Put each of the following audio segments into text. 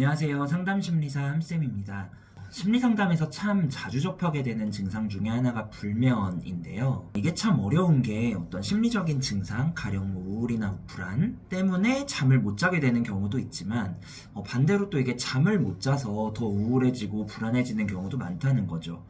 안녕하세요. 상담심리사 함쌤입니다. 심리상담에서 참 자주 접하게 되는 증상 중에 하나가 불면인데요. 이게 참 어려운 게 어떤 심리적인 증상, 가령 뭐 우울이나 불안 때문에 잠을 못 자게 되는 경우도 있지만 반대로 또 이게 잠을 못 자서 더 우울해지고 불안해지는 경우도 많다는 거죠.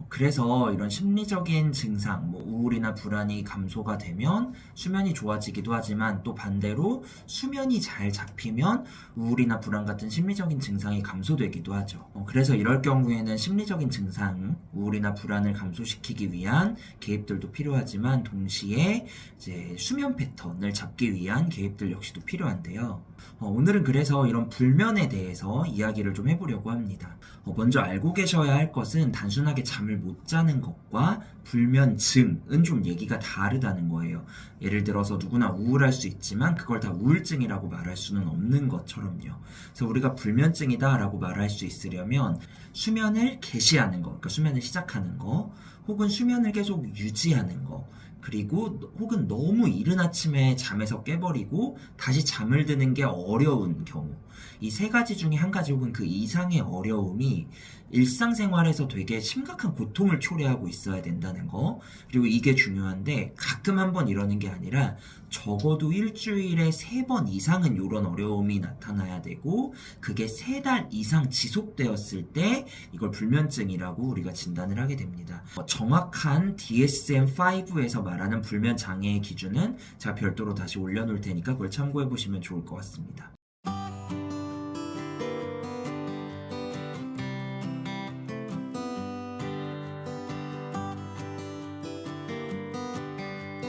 그래서 이런 심리적인 증상, 뭐 우울이나 불안이 감소가 되면 수면이 좋아지기도 하지만 또 반대로 수면이 잘 잡히면 우울이나 불안 같은 심리적인 증상이 감소되기도 하죠. 그래서 이럴 경우에는 심리적인 증상, 우울이나 불안을 감소시키기 위한 개입들도 필요하지만 동시에 이제 수면 패턴을 잡기 위한 개입들 역시도 필요한데요. 오늘은 그래서 이런 불면에 대해서 이야기를 좀 해보려고 합니다. 먼저 알고 계셔야 할 것은 단순하게 잠을 못 자는 것과 불면증은 좀 얘기가 다르다는 거예요. 예를 들어서 누구나 우울할 수 있지만 그걸 다 우울증이라고 말할 수는 없는 것처럼요. 그래서 우리가 불면증이다 라고 말할 수 있으려면 수면을 개시하는 거, 그러니까 수면을 시작하는 거, 혹은 수면을 계속 유지하는 거, 그리고 혹은 너무 이른 아침에 잠에서 깨버리고 다시 잠을 드는 게 어려운 경우, 이 세 가지 중에 한 가지 혹은 그 이상의 어려움이 일상생활에서 되게 심각한 고통을 초래하고 있어야 된다는 거. 그리고 이게 중요한데 가끔 한번 이러는 게 아니라 적어도 일주일에 3번 이상은 이런 어려움이 나타나야 되고, 그게 3달 이상 지속되었을 때 이걸 불면증이라고 우리가 진단을 하게 됩니다. 정확한 DSM-5에서 말하는 불면 장애의 기준은 제가 별도로 다시 올려놓을 테니까 그걸 참고해 보시면 좋을 것 같습니다.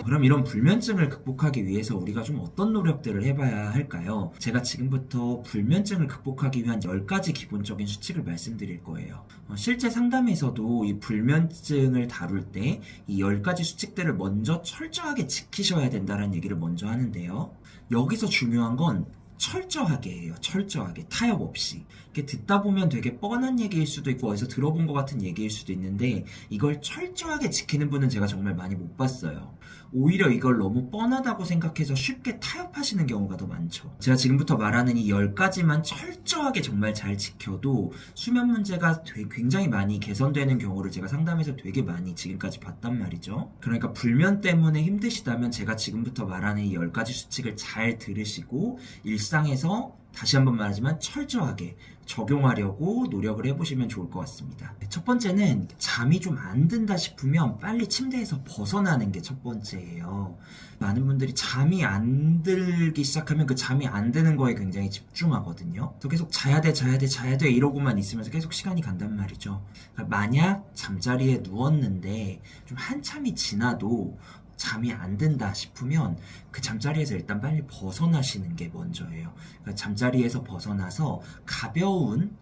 그럼 이런 불면증을 극복하기 위해서 우리가 좀 어떤 노력들을 해봐야 할까요? 제가 지금부터 불면증을 극복하기 위한 10가지 기본적인 수칙을 말씀드릴 거예요. 실제 상담에서도 이 불면증을 다룰 때 이 10가지 수칙들을 먼저 철저하게 지키셔야 된다는 얘기를 먼저 하는데요. 여기서 중요한 건 철저하게 해요. 철저하게. 타협 없이. 이렇게 듣다 보면 되게 뻔한 얘기일 수도 있고 어디서 들어본 것 같은 얘기일 수도 있는데 이걸 철저하게 지키는 분은 제가 정말 많이 못 봤어요. 오히려 이걸 너무 뻔하다고 생각해서 쉽게 타협하시는 경우가 더 많죠. 제가 지금부터 말하는 이 10가지만 철저하게 정말 잘 지켜도 수면 문제가 굉장히 많이 개선되는 경우를 제가 상담에서 되게 많이 지금까지 봤단 말이죠. 그러니까 불면 때문에 힘드시다면 제가 지금부터 말하는 이 10가지 수칙을 잘 들으시고 일상에서 다시 한번 말하지만 철저하게 적용하려고 노력을 해보시면 좋을 것 같습니다. 첫 번째는 잠이 좀 안 든다 싶으면 빨리 침대에서 벗어나는 게 첫 번째예요. 많은 분들이 잠이 안 들기 시작하면 그 잠이 안 드는 거에 굉장히 집중하거든요. 그래서 계속 자야 돼 이러고만 있으면서 계속 시간이 간단 말이죠. 그러니까 만약 잠자리에 누웠는데 좀 한참이 지나도 잠이 안 든다 싶으면 그 잠자리에서 일단 빨리 벗어나시는 게 먼저예요. 그러니까 잠자리에서 벗어나서 가벼운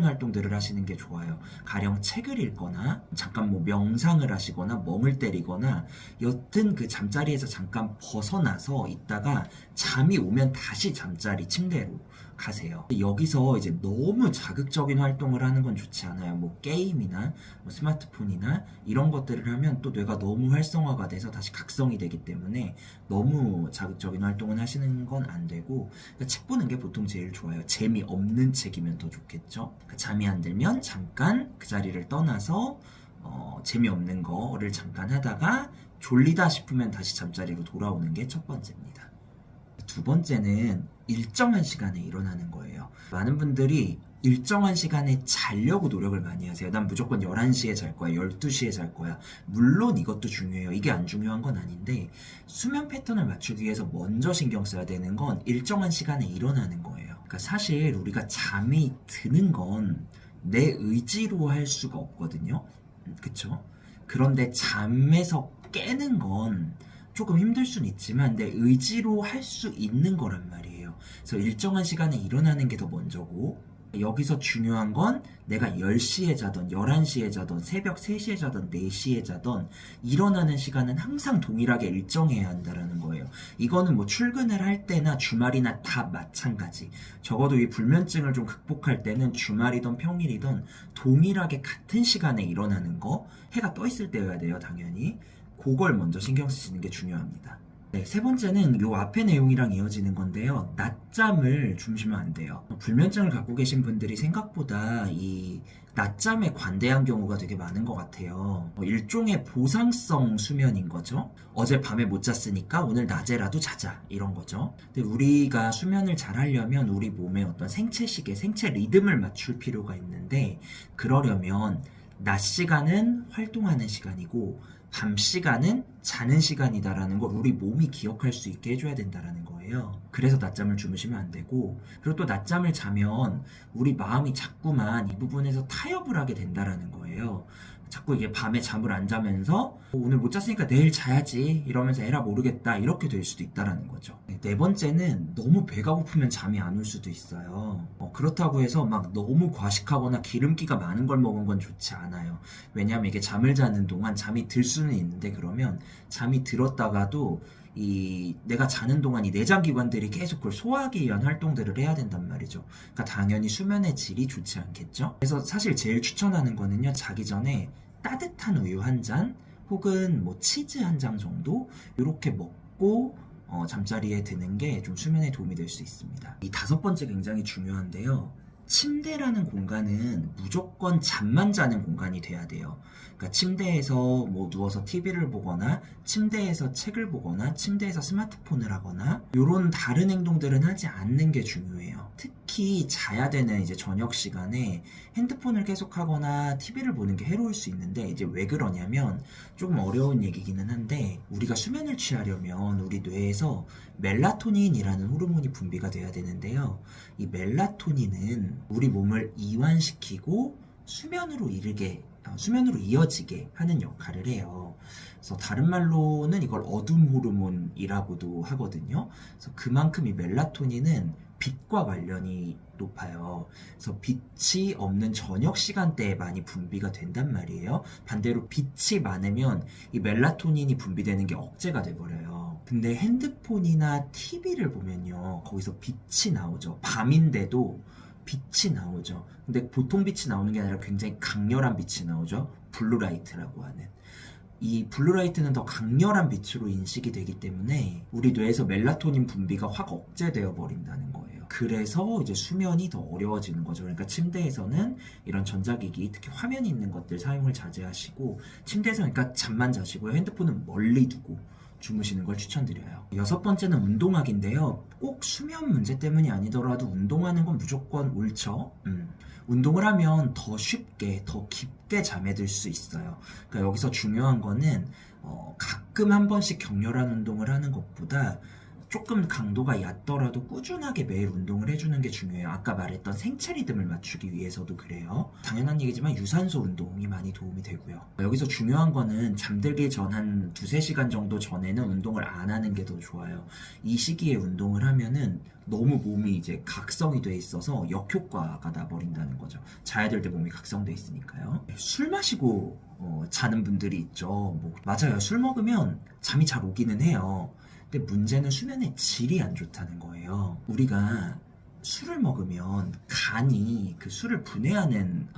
활동들을 하시는 게 좋아요. 가령 책을 읽거나 잠깐 뭐 명상을 하시거나 멍을 때리거나 여튼 그 잠자리에서 잠깐 벗어나서 있다가 잠이 오면 다시 잠자리 침대로 가세요. 여기서 이제 너무 자극적인 활동을 하는 건 좋지 않아요. 뭐 게임이나 뭐 스마트폰이나 이런 것들을 하면 또 뇌가 너무 활성화가 돼서 다시 각성이 되기 때문에 너무 자극적인 활동을 하시는 건 안 되고, 그러니까 책 보는 게 보통 제일 좋아요. 재미없는 책이면 더 좋겠죠. 그러니까 잠이 안 들면 잠깐 그 자리를 떠나서 재미없는 거를 잠깐 하다가 졸리다 싶으면 다시 잠자리로 돌아오는 게 첫 번째입니다. 두 번째는 일정한 시간에 일어나는 거예요. 많은 분들이 일정한 시간에 자려고 노력을 많이 하세요. 난 무조건 11시에 잘 거야, 12시에 잘 거야. 물론 이것도 중요해요. 이게 안 중요한 건 아닌데 수면 패턴을 맞추기 위해서 먼저 신경 써야 되는 건 일정한 시간에 일어나는 거예요. 그러니까 사실 우리가 잠이 드는 건 내 의지로 할 수가 없거든요. 그쵸? 그런데 잠에서 깨는 건 조금 힘들 수는 있지만 내 의지로 할 수 있는 거란 말이에요. 그래서 일정한 시간에 일어나는 게 더 먼저고, 여기서 중요한 건 내가 10시에 자던 11시에 자던 새벽 3시에 자던 4시에 자던 일어나는 시간은 항상 동일하게 일정해야 한다는 거예요. 이거는 뭐 출근을 할 때나 주말이나 다 마찬가지. 적어도 이 불면증을 좀 극복할 때는 주말이든 평일이든 동일하게 같은 시간에 일어나는 거, 해가 떠 있을 때여야 돼요, 당연히. 그걸 먼저 신경 쓰시는 게 중요합니다. 네, 세 번째는 요 앞의 내용이랑 이어지는 건데요. 낮잠을 주무시면 안 돼요. 불면증을 갖고 계신 분들이 생각보다 이 낮잠에 관대한 경우가 되게 많은 것 같아요. 일종의 보상성 수면인 거죠. 어제 밤에 못 잤으니까 오늘 낮에라도 자자 이런 거죠. 근데 우리가 수면을 잘 하려면 우리 몸의 어떤 생체 시계, 생체 리듬을 맞출 필요가 있는데 그러려면 낮 시간은 활동하는 시간이고 밤 시간은 자는 시간이다라는 걸 우리 몸이 기억할 수 있게 해줘야 된다라는 거예요. 그래서 낮잠을 주무시면 안 되고, 그리고 또 낮잠을 자면 우리 마음이 자꾸만 이 부분에서 타협을 하게 된다라는 거예요. 자꾸 이게 밤에 잠을 안 자면서 오늘 못 잤으니까 내일 자야지 이러면서 에라 모르겠다 이렇게 될 수도 있다라는 거죠. 네 번째는 너무 배가 고프면 잠이 안 올 수도 있어요. 그렇다고 해서 막 너무 과식하거나 기름기가 많은 걸 먹은 건 좋지 않아요. 왜냐하면 이게 잠을 자는 동안 잠이 들 수는 있는데 그러면 잠이 들었다가도 내가 자는 동안 이 내장기관들이 계속 그걸 소화하기 위한 활동들을 해야 된단 말이죠. 그러니까 당연히 수면의 질이 좋지 않겠죠? 그래서 사실 제일 추천하는 거는요, 자기 전에 따뜻한 우유 한 잔, 혹은 뭐 치즈 한 장 정도, 이렇게 먹고, 잠자리에 드는 게 좀 수면에 도움이 될 수 있습니다. 이 다섯 번째 굉장히 중요한데요. 침대라는 공간은 무조건 잠만 자는 공간이 돼야 돼요. 그러니까 침대에서 뭐 누워서 TV를 보거나 침대에서 책을 보거나 침대에서 스마트폰을 하거나 이런 다른 행동들은 하지 않는 게 중요해요. 특히 자야 되는 이제 저녁 시간에 핸드폰을 계속하거나 TV를 보는 게 해로울 수 있는데 이제 왜 그러냐면 조금 어려운 얘기기는 한데 우리가 수면을 취하려면 우리 뇌에서 멜라토닌이라는 호르몬이 분비가 돼야 되는데요. 이 멜라토닌은 우리 몸을 이완시키고 수면으로 이어지게 하는 역할을 해요. 그래서 다른 말로는 이걸 어둠 호르몬이라고도 하거든요. 그래서 그만큼 이 멜라토닌은 빛과 관련이 높아요. 그래서 빛이 없는 저녁 시간대에 많이 분비가 된단 말이에요. 반대로 빛이 많으면 이 멜라토닌이 분비되는 게 억제가 돼버려요. 근데 핸드폰이나 TV를 보면요, 거기서 빛이 나오죠. 밤인데도 빛이 나오죠. 근데 보통 빛이 나오는 게 아니라 굉장히 강렬한 빛이 나오죠. 블루라이트라고 하는. 이 블루라이트는 더 강렬한 빛으로 인식이 되기 때문에 우리 뇌에서 멜라토닌 분비가 확 억제되어 버린다는 거예요. 그래서 이제 수면이 더 어려워지는 거죠. 그러니까 침대에서는 이런 전자기기, 특히 화면이 있는 것들 사용을 자제하시고, 침대에서 그러니까 잠만 자시고요. 핸드폰은 멀리 두고 주무시는 걸 추천드려요. 여섯 번째는 운동하기인데요. 꼭 수면 문제 때문이 아니더라도 운동하는 건 무조건 옳죠. 운동을 하면 더 쉽게, 더 깊게 잠에 들 수 있어요. 그러니까 여기서 중요한 거는 가끔 한 번씩 격렬한 운동을 하는 것보다 조금 강도가 얕더라도 꾸준하게 매일 운동을 해주는 게 중요해요. 아까 말했던 생체 리듬을 맞추기 위해서도 그래요. 당연한 얘기지만 유산소 운동이 많이 도움이 되고요. 여기서 중요한 거는 잠들기 전 한 2-3시간 정도 전에는 운동을 안 하는 게 더 좋아요. 이 시기에 운동을 하면은 너무 몸이 이제 각성이 돼 있어서 역효과가 나버린다는 거죠. 자야 될 때 몸이 각성돼 있으니까요. 술 마시고 자는 분들이 있죠. 맞아요. 술 먹으면 잠이 잘 오기는 해요. 근데 문제는 수면의 질이 안 좋다는 거예요. 우리가 술을 먹으면 간이 그 술을 분해하는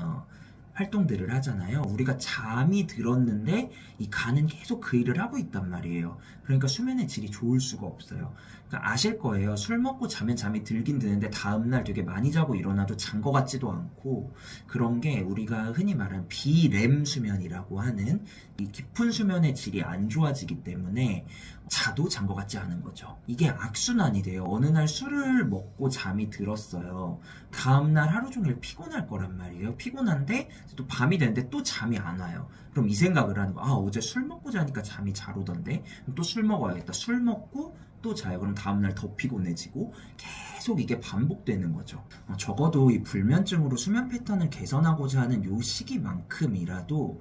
활동들을 하잖아요. 우리가 잠이 들었는데 이 간은 계속 그 일을 하고 있단 말이에요. 그러니까 수면의 질이 좋을 수가 없어요. 그러니까 아실 거예요. 술 먹고 자면 잠이 들긴 드는데 다음날 되게 많이 자고 일어나도 잔 것 같지도 않고, 그런 게 우리가 흔히 말하는 비렘 수면이라고 하는 이 깊은 수면의 질이 안 좋아지기 때문에 자도 잔 것 같지 않은 거죠. 이게 악순환이 돼요. 어느 날 술을 먹고 잠이 들었어요. 다음날 하루 종일 피곤할 거란 말이에요. 피곤한데 또 밤이 되는데 또 잠이 안 와요. 그럼 이 생각을 하는 거, 어제 술 먹고 자니까 잠이 잘 오던데 또 술 먹어야겠다. 술 먹고 또 자요. 그럼 다음날 더 피곤해지고 계속 이게 반복되는 거죠. 적어도 이 불면증으로 수면 패턴을 개선하고자 하는 요 시기만큼이라도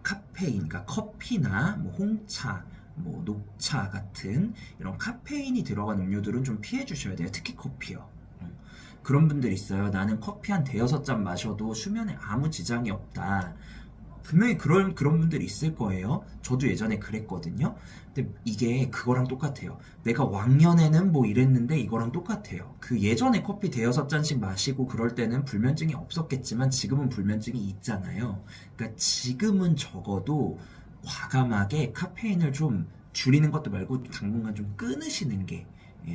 카페인, 그러니까 커피나 뭐 홍차, 뭐 녹차 같은 이런 카페인이 들어간 음료들은 좀 피해 주셔야 돼요. 특히 커피요. 그런 분들 있어요. 나는 커피 한 5-6잔 마셔도 수면에 아무 지장이 없다. 분명히 그런 분들이 있을 거예요. 저도 예전에 그랬거든요. 근데 이게 그거랑 똑같아요. 내가 왕년에는 뭐 이랬는데 이거랑 똑같아요. 그 예전에 커피 5-6잔씩 마시고 그럴 때는 불면증이 없었겠지만 지금은 불면증이 있잖아요. 그러니까 지금은 적어도 과감하게 카페인을 좀 줄이는 것도 말고 당분간 좀 끊으시는 게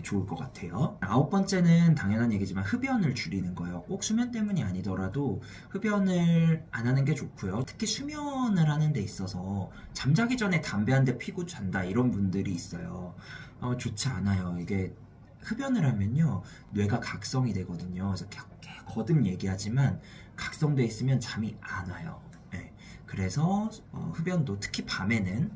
좋을 것 같아요. 9번째는 당연한 얘기지만 흡연을 줄이는 거예요. 꼭 수면 때문이 아니더라도 흡연을 안 하는 게 좋고요. 특히 수면을 하는 데 있어서 잠자기 전에 담배 한 대 피고 잔다 이런 분들이 있어요. 좋지 않아요. 이게 흡연을 하면요 뇌가 각성이 되거든요. 그래서 거듭 얘기하지만 각성돼 있으면 잠이 안 와요. 네. 그래서 흡연도 특히 밤에는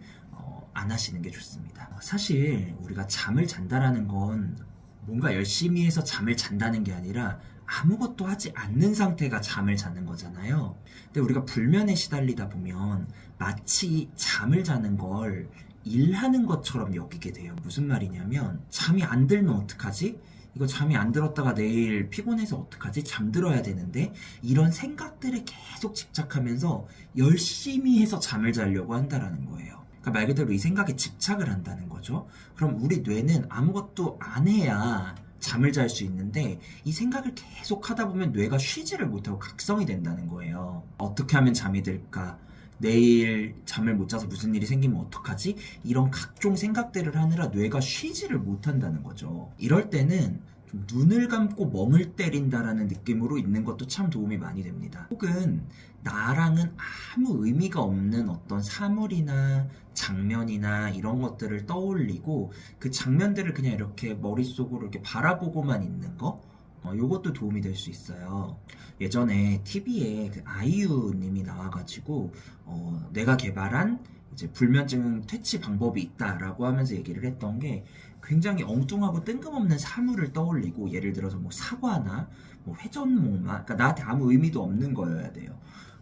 안 하시는 게 좋습니다. 사실 우리가 잠을 잔다라는 건 뭔가 열심히 해서 잠을 잔다는 게 아니라 아무것도 하지 않는 상태가 잠을 자는 거잖아요. 근데 우리가 불면에 시달리다 보면 마치 잠을 자는 걸 일하는 것처럼 여기게 돼요. 무슨 말이냐면 잠이 안 들면 어떡하지? 이거 잠이 안 들었다가 내일 피곤해서 어떡하지? 잠들어야 되는데 이런 생각들에 계속 집착하면서 열심히 해서 잠을 자려고 한다라는 거예요. 그러니까 말 그대로 이 생각에 집착을 한다는 거죠. 그럼 우리 뇌는 아무것도 안 해야 잠을 잘 수 있는데 이 생각을 계속 하다 보면 뇌가 쉬지를 못하고 각성이 된다는 거예요. 어떻게 하면 잠이 들까? 내일 잠을 못 자서 무슨 일이 생기면 어떡하지? 이런 각종 생각들을 하느라 뇌가 쉬지를 못한다는 거죠. 이럴 때는 좀 눈을 감고 멍을 때린다라는 느낌으로 있는 것도 참 도움이 많이 됩니다. 혹은 나랑은 아무 의미가 없는 어떤 사물이나 장면이나 이런 것들을 떠올리고 그 장면들을 그냥 이렇게 머릿속으로 이렇게 바라보고만 있는 거? 요것도 도움이 될 수 있어요. 예전에 TV에 그 아이유님이 나와가지고 내가 개발한 이제 불면증 퇴치 방법이 있다라고 하면서 얘기를 했던 게 굉장히 엉뚱하고 뜬금없는 사물을 떠올리고 예를 들어서 뭐 사과나 뭐 회전목마 그러니까 나한테 아무 의미도 없는 거여야 돼요.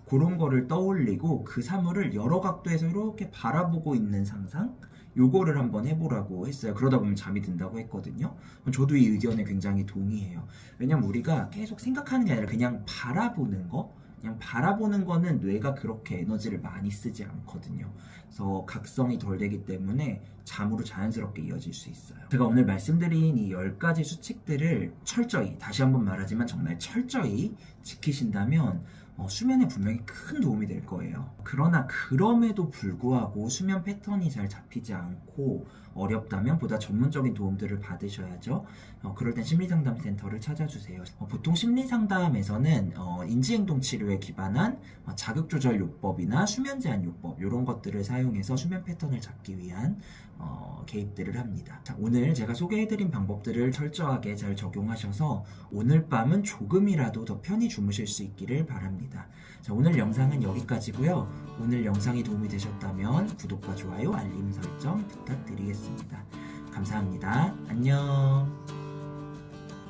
그런 거를 떠올리고 그 사물을 여러 각도에서 이렇게 바라보고 있는 상상? 요거를 한번 해보라고 했어요. 그러다 보면 잠이 든다고 했거든요. 저도 이 의견에 굉장히 동의해요. 왜냐면 우리가 계속 생각하는 게 아니라 그냥 바라보는 거? 그냥 바라보는 거는 뇌가 그렇게 에너지를 많이 쓰지 않거든요. 그래서 각성이 덜 되기 때문에 잠으로 자연스럽게 이어질 수 있어요. 제가 오늘 말씀드린 이 10가지 수칙들을 철저히, 다시 한번 말하지만 정말 철저히 지키신다면 수면에 분명히 큰 도움이 될 거예요. 그러나 그럼에도 불구하고 수면 패턴이 잘 잡히지 않고 어렵다면 보다 전문적인 도움들을 받으셔야죠. 그럴 땐 심리상담센터를 찾아주세요. 보통 심리상담에서는 인지행동 치료에 기반한 자극조절 요법이나 수면 제한 요법 이런 것들을 사용해서 수면 패턴을 잡기 위한 개입들을 합니다. 자, 오늘 제가 소개해드린 방법들을 철저하게 잘 적용하셔서 오늘 밤은 조금이라도 더 편히 주무실 수 있기를 바랍니다. 자, 오늘 영상은 여기까지고요. 오늘 영상이 도움이 되셨다면 구독과 좋아요, 알림 설정 부탁드리겠습니다. 감사합니다. 안녕.